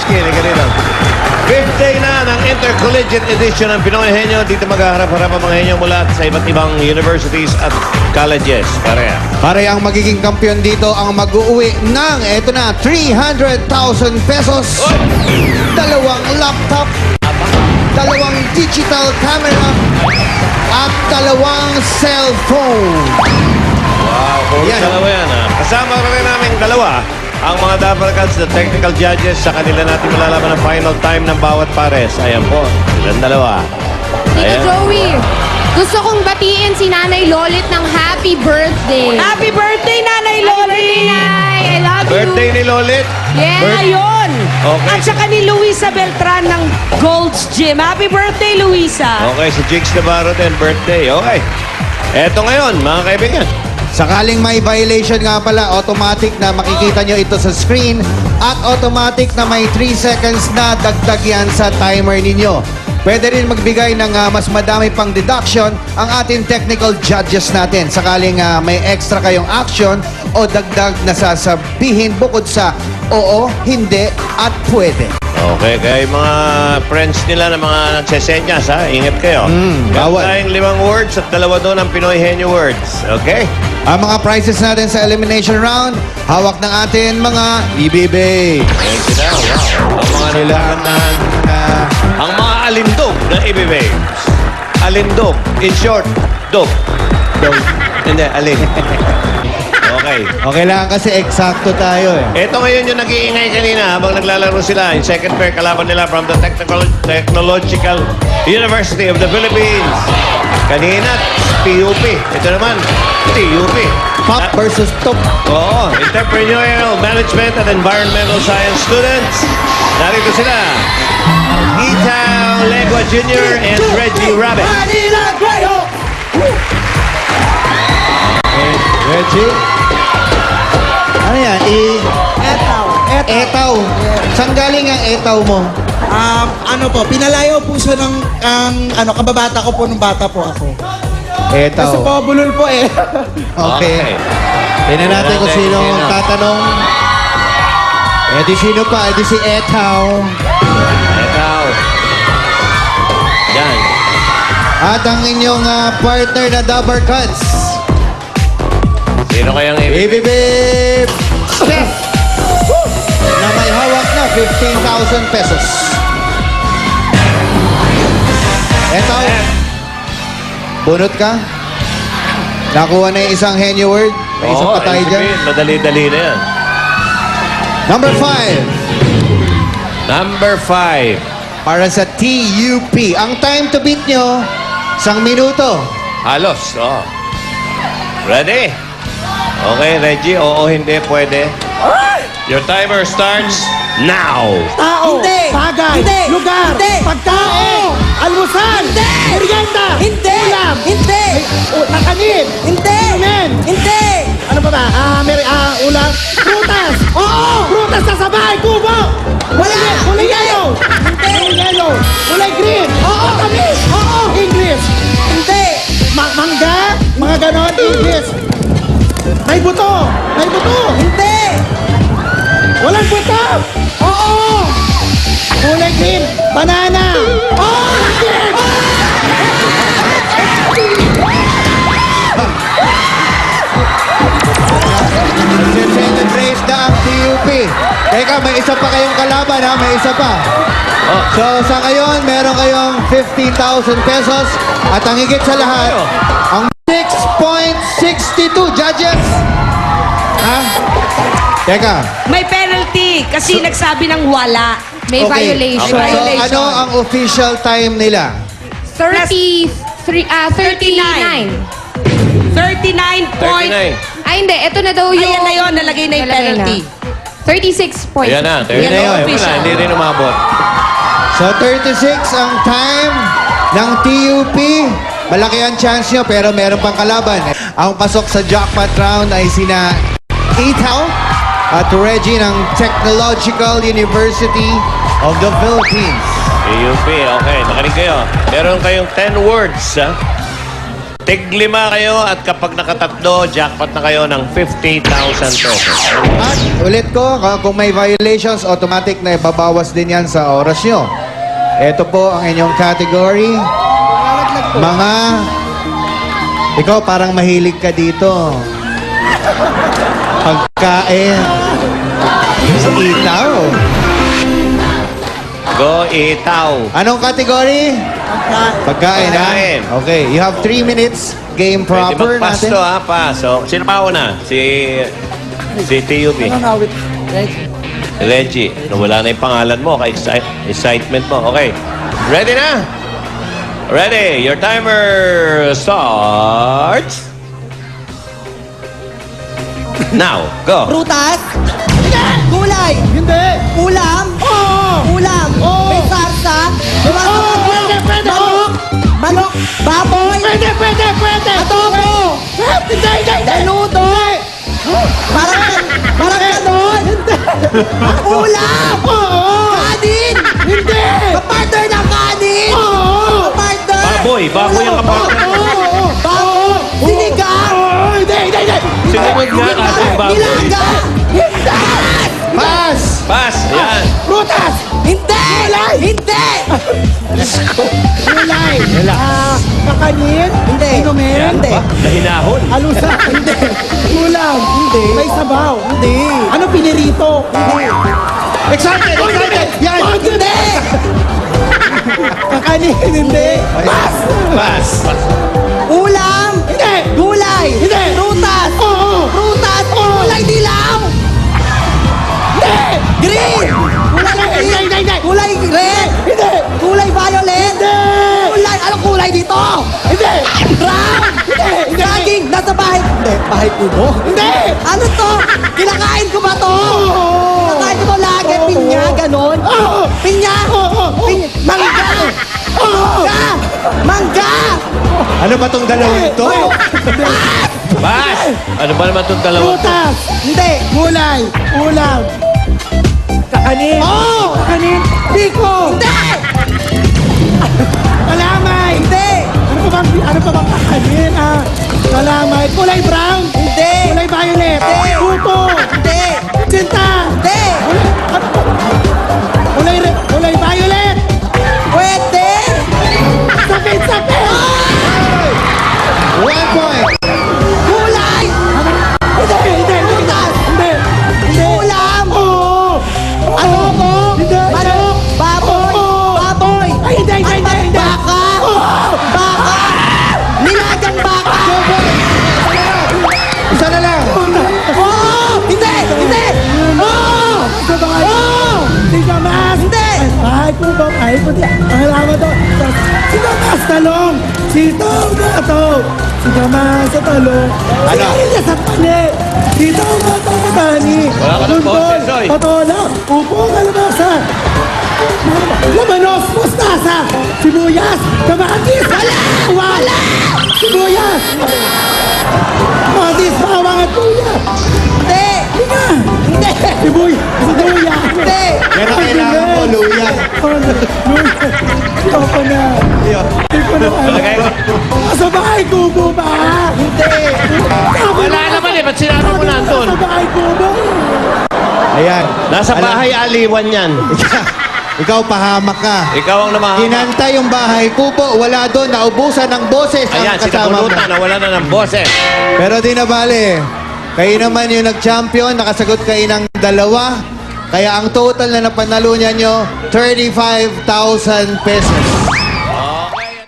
Rizky, halika rito. Fifth day na ng Intercollegiate Edition ng Pinoy Henyo. Dito maghaharap-harap ang mga henyo mula sa iba't ibang universities at colleges. Pareha. Pare ang magiging kampiyon dito ang mag-uwi ng, eto na, 300,000 pesos. Dalawang laptop, dalawang digital camera, at dalawang cellphone. Wow, puro Yan. dalawa yan ha. Kasama rin namin dalawa. Ang mga Dabarkads, the technical judges, sa kanila natin malalaman ang final time ng bawat pares. Ayan po, ilang dalawa. Tito Ayan. Joey, gusto kong batiin si Nanay Lolit ng happy birthday. Happy birthday, Nanay Loli! Nay, I love Birthday you. ni Lolit. Yes. Ngayon! Okay. At saka ni Luisa Beltran ng Gold's Gym. Happy birthday, Luisa! Okay, si Jigs Navarro din, birthday. Okay. Eto ngayon, mga kaibigan. Sakaling may violation nga pala, automatic na makikita nyo ito sa screen at automatic na may 3 seconds na dagdag yan sa timer ninyo. Pwede rin magbigay ng mas madami pang deduction ang ating technical judges natin. Sakaling may extra kayong action o dagdag na sasabihin bukod sa oo, hindi at pwede. Okay, kaya yung mga friends nila na mga nagsesenyas, ha? Ingat kayo. bawal. Meron tayong 5 words at 2 doon ang Pinoy Henyo words. Okay? Ang mga prizes natin sa elimination round, hawak ng atin mga ibibig. Ayan sila. Wow. Ang mga nilakantahan. Ang mga alindog na ibibig. Alindog. In short, dog. Dog. Hindi, alin. Okay. Okay lang kasi eksakto tayo eh. Ito ngayon yung nag-iingay kanina habang naglalaro sila. Yung second pair, kalaban nila from the Technological University of the Philippines. Kanina, PUP. Ito naman, TUP. Pop versus top. Oo, Entrepreneurial Management and Environmental Science students. Narito sila. Etao Legua Jr. and Reggie Rabbit. Reggie? Ano yan? Etaw. Etaw. Saan galing ang etaw mo? Ano po, pinalayo po siya ng kababata ko po nung bata po ako. Kasi Etaw. po, bulol po eh. Okay. Tingnan natin kung sino ang tatanong. Eh di sino pa? Eh di si Etaw. Etao. Yan. At ang inyong partner na Dabarkads. Sino kayang ibibig? Ibibib! Na may hawak na 15,000 pesos. Etaw. Bunot ka? Nakuha na yung isang henyo word. May isa pa tayo dyan. Madali-dali na yan. Number 5. Number 5. Para sa TUP. Ang time to beat nyo, 1 minuto. Halos, oh. Ready? Okay, Reggie. Oo, hindi, pwede. Your timer starts now. Tao, Hindi. bagay, Hindi. lugar, Hindi. pagkain, almusal, Hindi. merienda, Hindi! ulam, Hindi! nakanin, Hindi! inumin, Hindi! ano ba ba? Ulam, prutas, oo, prutas sa sabay, kubo, kulay yellow, kulay yellow, kulay green, oo, tamis, oo, English, Hindi! mangga, mga ganon, English, may buto, Hindi! walang buto, oo, kulay green, banana, oo, green, Second race na ang TUP. Teka, may isa pa kayong kalaban ha, may isa pa. So sa ngayon, meron kayong 15,000 pesos at ang higit sa lahat, ang 6.62 judges. Ha? Teka. May penalty kasi nagsabi ng wala. May Okay. violation. So ano ang official time nila? 39. 39 point. 39. Ay, hindi. Ito na daw yung... Ayan na yun, nalagay na yung Nalagay penalty. 36 points. Ayan na, Yan 39. ang Wala, official. hindi rin umabot. So 36 ang time ng TUP. Malaki ang chance nyo pero meron pang kalaban. Ang pasok sa jackpot round ay sina Itaw at Reggie ng Technological University of the Philippines. TUP, okay. Nakinig kayo. Meron kayong 10 words, ha? Tig-5 kayo at kapag nakatatlo, jackpot na kayo ng 50,000 pesos. At ulit ko, kung may violations, automatic na ibabawas din yan sa oras nyo. Ito po ang inyong category. Mga... Ikaw parang mahilig ka dito. Pagkain. Sa itaw. Go, itaw. Anong category? Pagkain. ha? Pagkain. Okay, you have 3 minutes. Game Pwede proper mag-pass natin. to, ha? Pass. So, sino pa una? Si TUP. Reggie. Nawala na yung pangalan mo. Excitement mo. Okay. Ready na? Ready. Your timer starts. Now, go. Prutas? Gulay? Hindi. Ulam? Ulam? May sarsa? Pwede. Manok? Baboy? Pwede. Adobo? Hindi. Menudo? Parang ganon? Ulam? Kanin? Hindi. Kapartner ng kanin? Kapartner? Baboy ang kapartner. Baboy? Sinigang? Sinunod nga kasi baboy. Nilaga? Hindi! Pass. Pass. Yan. Prutas! Hindi! Hindi! Gulay! Kakanin? Hindi. Inumin? Yan Hindi. ba? Nahinahon. Alusa? Hindi. Ulam? Hindi. May sabaw? Hindi. Ano pinirito? Hindi. Excited. Yan. Hindi! Kakanin? Hindi. Pass! Pass. Ulam? Hindi. Gulay? Hindi. Prutas? Oo. Prutas? Gulay dilaw? Hindi. Green? Gulay green? Hindi. Gulay red? Hindi. Gulay violet? Hindi. Gulay, anong kulay dito? Hindi. Brown? Hindi. Saging, nasa bahay? Hindi. Bahay kubo? Hindi. Ano to? Kinakain ko ba to? Kinakain ko to lagi. Pinya, ganon? Pinya? Mangga? Mangga? Ano ba tong dalawang to? Pass. Ano ba naman itong dalawang to? Hindi. Gulay. Ulam. Kakanin. Oo. Kakanin. Biko. Hindi. Kalamay. Hindi. Ano pa bang kakanin? Kalamay. Kulay brown. Hindi. Kulay violet. Hindi. Puto. Hindi. Sinta. Hindi. Kulay violet. Pwede. Sakit. 1 point. Gulay! Hindi. Ulam! Adobo! Manok! Baboy! Ay, hindi! Baka! Nilagang baka! Isa na lang. Hindi! Hindi! Ay, kubang, ay, puti. Ang halaman to. Sigamas, talong. Sitaw na to. Sigamas sa talong. Ano? Sigamas sa pani. Sitaw na to sa pani. Wala ka ng boses, oy. Patola. Upo, kalabasa. Lamanos, mustasa. Sibuyas. Kamatis. Wala! Sibuyas. Kamatis, bawang at luya. Hindi! Hindi! Sibuyas. Hindi! Yan ang kailangan mo, luya. Ayoko na. Hindi ko na Lagay ko. Sa bahay kubo ba? Hindi! Wala naman eh. Ba't sinabi mo nandun? Sa bahay kubo. Ayan. Nasa bahay aliwan yan. Ikaw pahamak ka. Ikaw ang namahamak. Kinanta yung bahay kubo, wala doon, naubusan ng boses Ayan, ang kasama mo. sinabulutan. Nawala na ng boses. Pero di na bale. Kayo naman yung nag-champion, nakasagot kayo ng 2. Kaya ang total na napanalo niya nyo, 35,000 pesos.